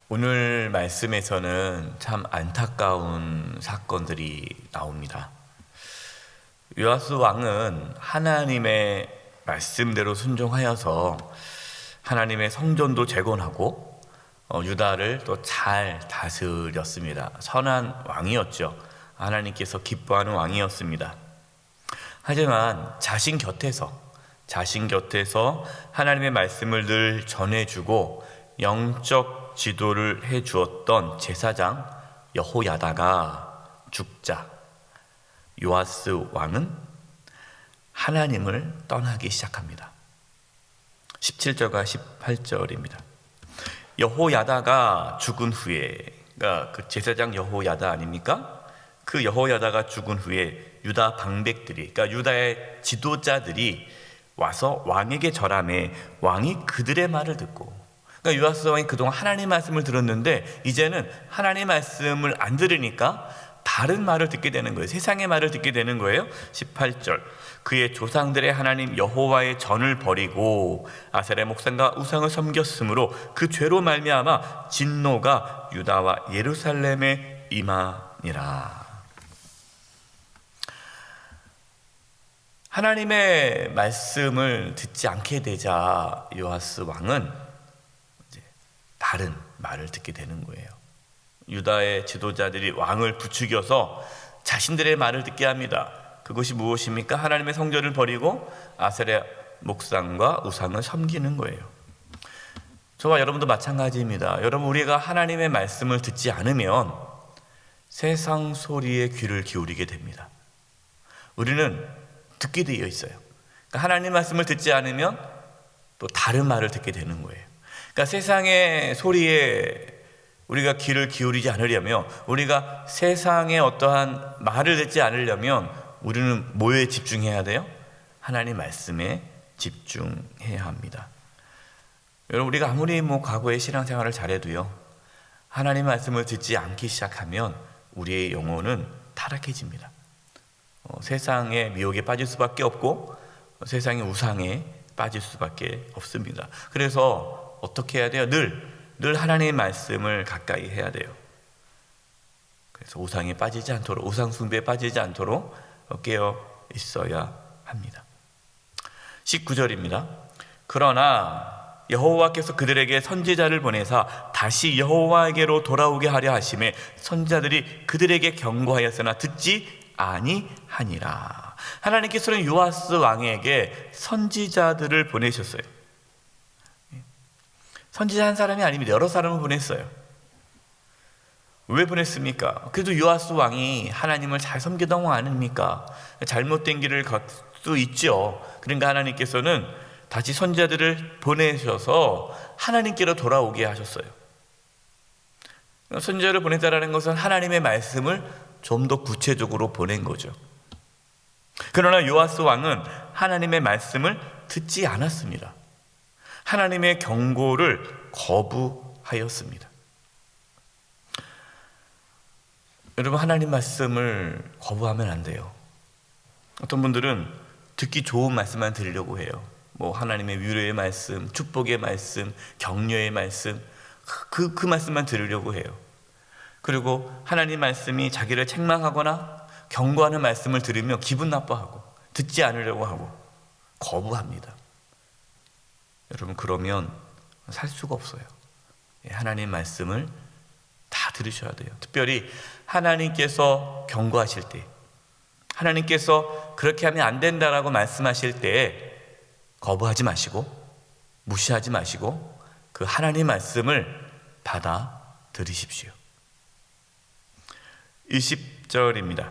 오늘 말씀에서는 참 안타까운 사건들이 나옵니다. 요아스 왕은 하나님의 말씀대로 순종하여서 하나님의 성전도 재건하고 유다를 또 잘 다스렸습니다. 선한 왕이었죠. 하나님께서 기뻐하는 왕이었습니다. 하지만 자신 곁에서 하나님의 말씀을 늘 전해주고 영적 지도를 해주었던 제사장 여호야다가 죽자 요아스 왕은 하나님을 떠나기 시작합니다. 17절과 18절입니다. 여호야다가 죽은 후에, 그러니까 그 제사장 여호야다 아닙니까? 그 여호야다가 죽은 후에 유다 방백들이, 그러니까 유다의 지도자들이 와서 왕에게 절하매 왕이 그들의 말을 듣고, 그러니까 요아스 왕이 그동안 하나님 말씀을 들었는데 이제는 하나님 말씀을 안 들으니까 다른 말을 듣게 되는 거예요. 세상의 말을 듣게 되는 거예요. 18절, 그의 조상들의 하나님 여호와의 전을 버리고 아세라 목상과 우상을 섬겼으므로 그 죄로 말미암아 진노가 유다와 예루살렘에 임하니라. 하나님의 말씀을 듣지 않게 되자 요아스 왕은 이제 다른 말을 듣게 되는 거예요. 유다의 지도자들이 왕을 부추겨서 자신들의 말을 듣게 합니다. 그것이 무엇입니까? 하나님의 성전을 버리고 아세라 목상과 우상을 섬기는 거예요. 저와 여러분도 마찬가지입니다. 여러분, 우리가 하나님의 말씀을 듣지 않으면 세상 소리에 귀를 기울이게 됩니다. 우리는 듣게 되어 있어요. 그러니까 하나님 말씀을 듣지 않으면 또 다른 말을 듣게 되는 거예요. 그러니까 세상의 소리에 우리가 귀를 기울이지 않으려면, 우리가 세상의 어떠한 말을 듣지 않으려면 우리는 뭐에 집중해야 돼요? 하나님 말씀에 집중해야 합니다. 여러분, 우리가 아무리 과거의 신앙생활을 잘해도요, 하나님 말씀을 듣지 않기 시작하면 우리의 영혼은 타락해집니다. 세상의 미혹에 빠질 수밖에 없고 세상의 우상에 빠질 수밖에 없습니다. 그래서 어떻게 해야 돼요? 늘 하나님의 말씀을 가까이 해야 돼요. 그래서 우상에 빠지지 않도록, 우상 숭배에 빠지지 않도록 깨어 있어야 합니다. 19절입니다. 그러나 여호와께서 그들에게 선지자를 보내사 다시 여호와에게로 돌아오게 하려 하심에 선지자들이 그들에게 경고하였으나 듣지 아니하니라. 하나님께서는 요아스 왕에게 선지자들을 보내셨어요. 선지자 한 사람이 아닙니다. 여러 사람을 보냈어요. 왜 보냈습니까? 그래도 요아스 왕이 하나님을 잘 섬기던 왕 아닙니까? 잘못된 길을 갈 수 있죠. 그러니까 하나님께서는 다시 선지자들을 보내셔서 하나님께로 돌아오게 하셨어요. 선지자를 보냈다라는 것은 하나님의 말씀을 좀 더 구체적으로 보낸 거죠. 그러나 요아스 왕은 하나님의 말씀을 듣지 않았습니다. 하나님의 경고를 거부하였습니다. 여러분, 하나님 말씀을 거부하면 안 돼요. 어떤 분들은 듣기 좋은 말씀만 들으려고 해요. 하나님의 위로의 말씀, 축복의 말씀, 격려의 말씀, 그 말씀만 들으려고 해요. 그리고 하나님 말씀이 자기를 책망하거나 경고하는 말씀을 들으며 기분 나빠하고 듣지 않으려고 하고 거부합니다. 여러분, 그러면 살 수가 없어요. 하나님 말씀을 다 들으셔야 돼요. 특별히 하나님께서 경고하실 때, 하나님께서 그렇게 하면 안 된다라고 말씀하실 때 거부하지 마시고 무시하지 마시고 그 하나님 말씀을 받아 들으십시오. 20절입니다.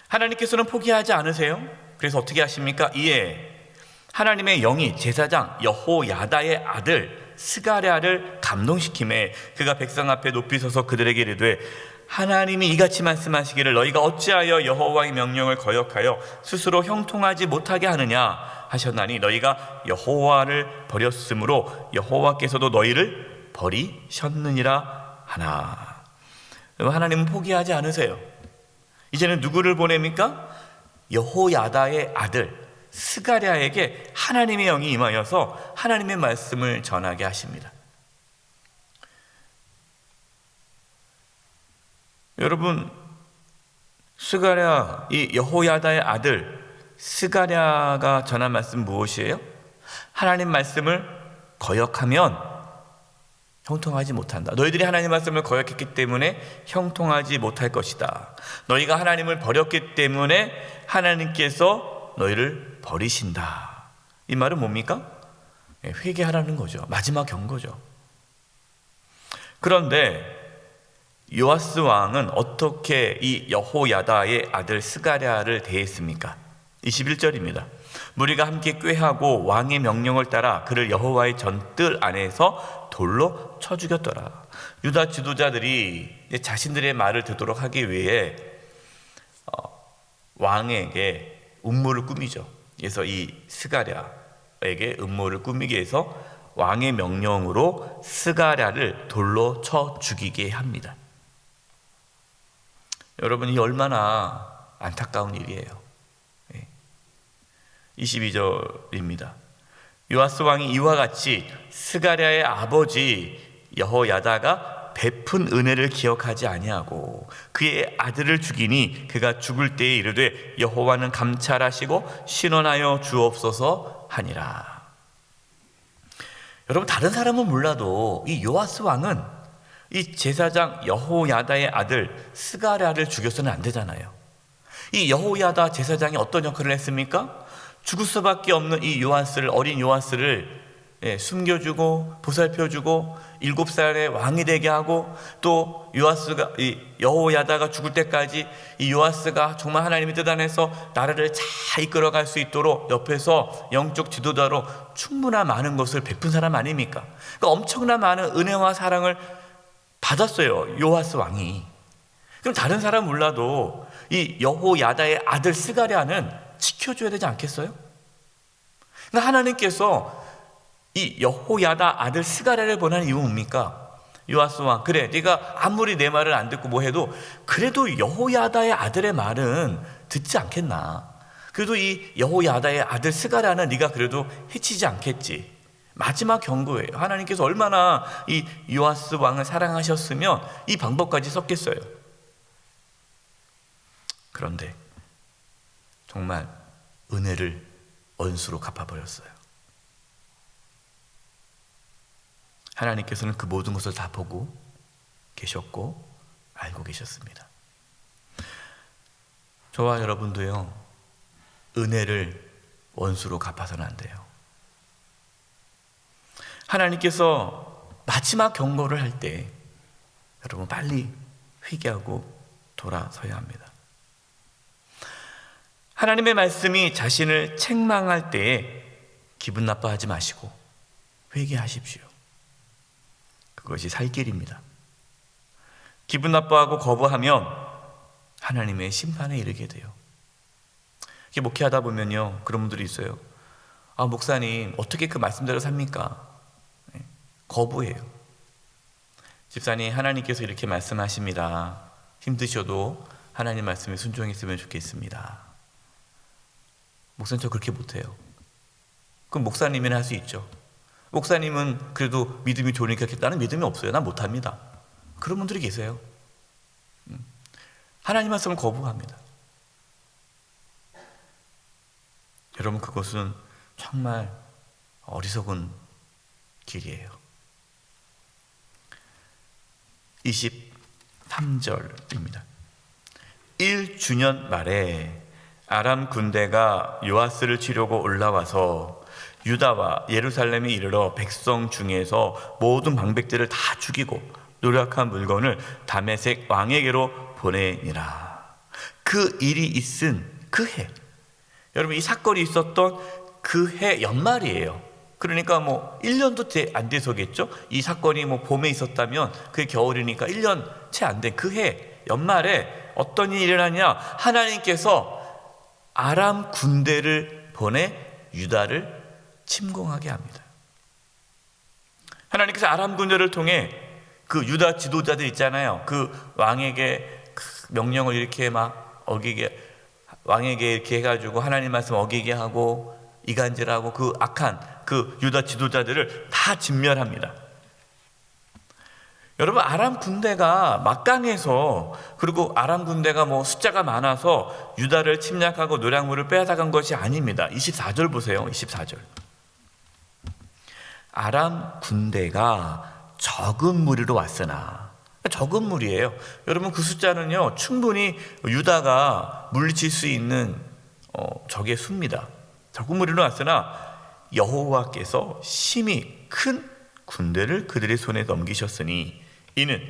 하나님께서는 포기하지 않으세요. 그래서 어떻게 하십니까? 이에 하나님의 영이 제사장 여호야다의 아들 스가랴를 감동시키매 그가 백성 앞에 높이 서서 그들에게 이르되 하나님이 이같이 말씀하시기를 너희가 어찌하여 여호와의 명령을 거역하여 스스로 형통하지 못하게 하느냐 하셨나니 너희가 여호와를 버렸으므로 여호와께서도 너희를 버리셨느니라 하나. 하나님은 포기하지 않으세요. 이제는 누구를 보냅니까? 여호야다의 아들 스가랴에게 하나님의 영이 임하여서 하나님의 말씀을 전하게 하십니다. 여러분, 스가랴, 이 여호야다의 아들 스가랴가 전한 말씀 무엇이에요? 하나님 말씀을 거역하면 형통하지 못한다. 너희들이 하나님 말씀을 거역했기 때문에 형통하지 못할 것이다. 너희가 하나님을 버렸기 때문에 하나님께서 너희를 버리신다. 이 말은 뭡니까? 회개하라는 거죠. 마지막 경고죠. 그런데 요아스 왕은 어떻게 이 여호야다의 아들 스가랴를 대했습니까? 21절입니다. 무리가 함께 꾀하고 왕의 명령을 따라 그를 여호와의 전뜰 안에서 돌로 쳐 죽였더라. 유다 지도자들이 자신들의 말을 듣도록 하기 위해 왕에게 음모를 꾸미죠. 그래서 이 스가랴에게 음모를 꾸미기 위해서 왕의 명령으로 스가랴를 돌로 쳐 죽이게 합니다. 여러분, 이 얼마나 안타까운 일이에요. 22절입니다. 요아스 왕이 이와 같이 스가랴의 아버지 여호야다가 베푼 은혜를 기억하지 아니하고 그의 아들을 죽이니 그가 죽을 때에 이르되 여호와는 감찰하시고 신원하여 주옵소서 하니라. 여러분, 다른 사람은 몰라도 이 요아스 왕은 이 제사장 여호야다의 아들 스가랴를 죽여서는 안 되잖아요. 이 여호야다 제사장이 어떤 역할을 했습니까? 죽을 수밖에 없는 이 어린 요아스를 숨겨주고 보살펴주고 7살의 왕이 되게 하고 또 이 여호야다가 죽을 때까지 이 요아스가 정말 하나님의 뜻 안에서 나라를 잘 이끌어갈 수 있도록 옆에서 영적 지도자로 충분한 많은 것을 베푼 사람 아닙니까? 그러니까 엄청난 많은 은혜와 사랑을 받았어요, 요아스 왕이. 그럼 다른 사람 몰라도 이 여호야다의 아들 스가랴는 지켜줘야 되지 않겠어요? 그러니까 하나님께서 이 여호야다 아들 스가랴를 보낸 이유는 뭡니까? 요아스 왕, 그래, 네가 아무리 내 말을 안 듣고 뭐 해도 그래도 여호야다의 아들의 말은 듣지 않겠나? 그래도 이 여호야다의 아들 스가랴는 네가 그래도 해치지 않겠지. 마지막 경고예요. 하나님께서 얼마나 이 요아스 왕을 사랑하셨으면 이 방법까지 썼겠어요. 그런데 정말 은혜를 원수로 갚아버렸어요. 하나님께서는 그 모든 것을 다 보고 계셨고 알고 계셨습니다. 저와 여러분도요, 은혜를 원수로 갚아서는 안 돼요. 하나님께서 마지막 경고를 할 때 여러분 빨리 회개하고 돌아서야 합니다. 하나님의 말씀이 자신을 책망할 때에 기분 나빠하지 마시고 회개하십시오. 그것이 살 길입니다. 기분 나빠하고 거부하면 하나님의 심판에 이르게 돼요. 이렇게 목회하다 보면요, 그런 분들이 있어요. 아, 목사님 어떻게 그 말씀대로 삽니까? 거부해요. 집사님, 하나님께서 이렇게 말씀하십니다. 힘드셔도 하나님 말씀에 순종했으면 좋겠습니다. 목사님, 저 그렇게 못해요. 그럼 목사님이나 할 수 있죠. 목사님은 그래도 믿음이 좋으니까 나는 믿음이 없어요. 난 못합니다. 그런 분들이 계세요. 하나님 말씀을 거부합니다. 여러분, 그것은 정말 어리석은 길이에요. 23절입니다. 1주년 말에 아람 군대가 요아스를 치려고 올라와서 유다와 예루살렘에 이르러 백성 중에서 모든 방백들을 다 죽이고 노력한 물건을 다메섹 왕에게로 보내니라. 그 일이 있은 그 해, 여러분, 이 사건이 있었던 그 해 연말이에요. 그러니까 뭐 1년도 안 돼서겠죠. 이 사건이 뭐 봄에 있었다면 그게 겨울이니까 1년 채 안 된 그 해 연말에 어떤 일이 일어나냐, 하나님께서 아람 군대를 보내 유다를 침공하게 합니다. 하나님께서 아람 군대를 통해 그 유다 지도자들 있잖아요. 그 왕에게 그 명령을 이렇게 막 어기게, 왕에게 이렇게 해가지고 하나님 말씀 어기게 하고 이간질하고 그 악한 그 유다 지도자들을 다 진멸합니다. 여러분, 아람 군대가 막강해서, 그리고 아람 군대가 숫자가 많아서 유다를 침략하고 노략물을 빼앗아간 것이 아닙니다. 24절 보세요. 24절. 아람 군대가 적은 무리로 왔으나, 적은 무리예요. 여러분, 그 숫자는요 충분히 유다가 물리칠 수 있는 적의 수입니다. 적은 무리로 왔으나 여호와께서 심히 큰 군대를 그들의 손에 넘기셨으니 이는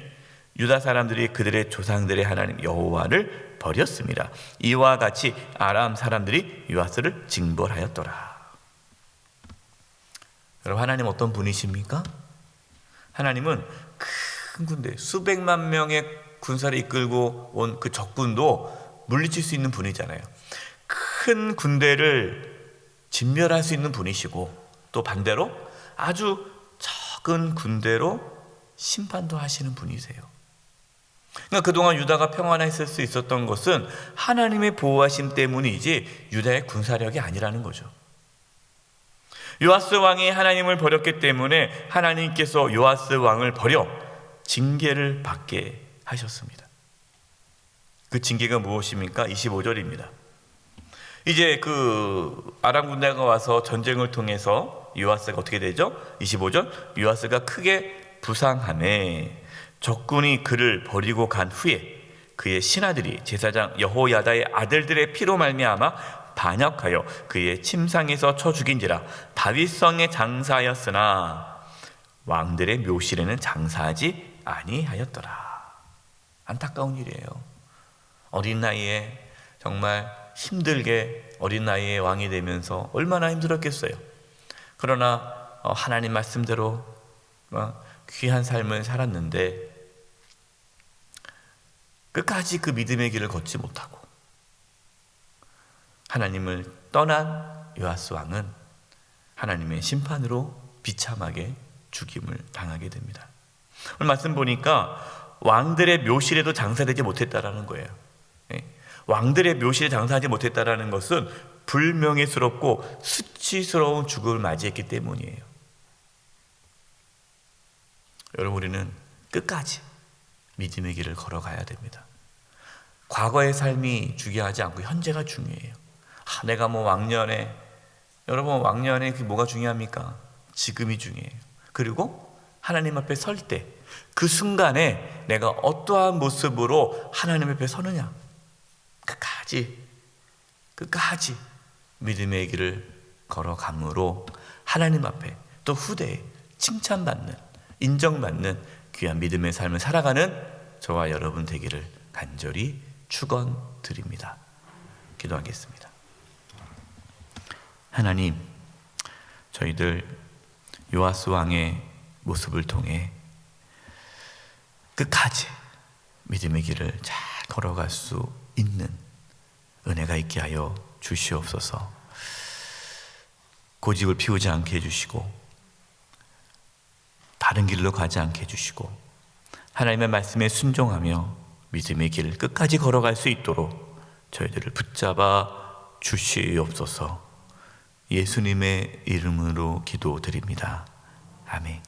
유다 사람들이 그들의 조상들의 하나님 여호와를 버렸습니다. 이와 같이 아람 사람들이 요아스를 징벌하였더라. 여러분, 하나님 어떤 분이십니까? 하나님은 큰 군대, 수백만 명의 군사를 이끌고 온 그 적군도 물리칠 수 있는 분이잖아요. 큰 군대를 진멸할 수 있는 분이시고, 또 반대로 아주 적은 군대로 심판도 하시는 분이세요. 그러니까 그동안 유다가 평안했을 수 있었던 것은 하나님의 보호하심 때문이지 유다의 군사력이 아니라는 거죠. 요아스 왕이 하나님을 버렸기 때문에 하나님께서 요아스 왕을 버려 징계를 받게 하셨습니다. 그 징계가 무엇입니까? 25절입니다. 이제 그 아람 군대가 와서 전쟁을 통해서 요아스가 어떻게 되죠? 25절. 요아스가 크게 부상하매 적군이 그를 버리고 간 후에 그의 신하들이 제사장 여호야다의 아들들의 피로 말미암아 반역하여 그의 침상에서 쳐 죽인지라. 다윗성에 장사하였으나 왕들의 묘실에는 장사하지 아니하였더라. 안타까운 일이에요. 어린 나이에 정말 힘들게 어린 나이에 왕이 되면서 얼마나 힘들었겠어요. 그러나 하나님 말씀대로 귀한 삶을 살았는데 끝까지 그 믿음의 길을 걷지 못하고 하나님을 떠난 요아스 왕은 하나님의 심판으로 비참하게 죽임을 당하게 됩니다. 오늘 말씀 보니까 왕들의 묘실에도 장사되지 못했다라는 거예요. 왕들의 묘실에 장사하지 못했다라는 것은 불명예스럽고 수치스러운 죽음을 맞이했기 때문이에요. 여러분, 우리는 끝까지 믿음의 길을 걸어가야 됩니다. 과거의 삶이 중요하지 않고 현재가 중요해요. 내가 왕년에, 여러분, 왕년에 그게 뭐가 중요합니까? 지금이 중요해요. 그리고 하나님 앞에 설 때 그 순간에 내가 어떠한 모습으로 하나님 앞에 서느냐, 끝까지 믿음의 길을 걸어감으로 하나님 앞에 또 후대에 칭찬받는, 인정받는 귀한 믿음의 삶을 살아가는 저와 여러분 되기를 간절히 축원드립니다. 기도하겠습니다. 하나님, 저희들 요아스 왕의 모습을 통해 끝까지 믿음의 길을 잘 걸어갈 수 있는 은혜가 있게 하여 주시옵소서. 고집을 피우지 않게 해주시고 다른 길로 가지 않게 해주시고 하나님의 말씀에 순종하며 믿음의 길을 끝까지 걸어갈 수 있도록 저희들을 붙잡아 주시옵소서. 예수님의 이름으로 기도드립니다. 아멘.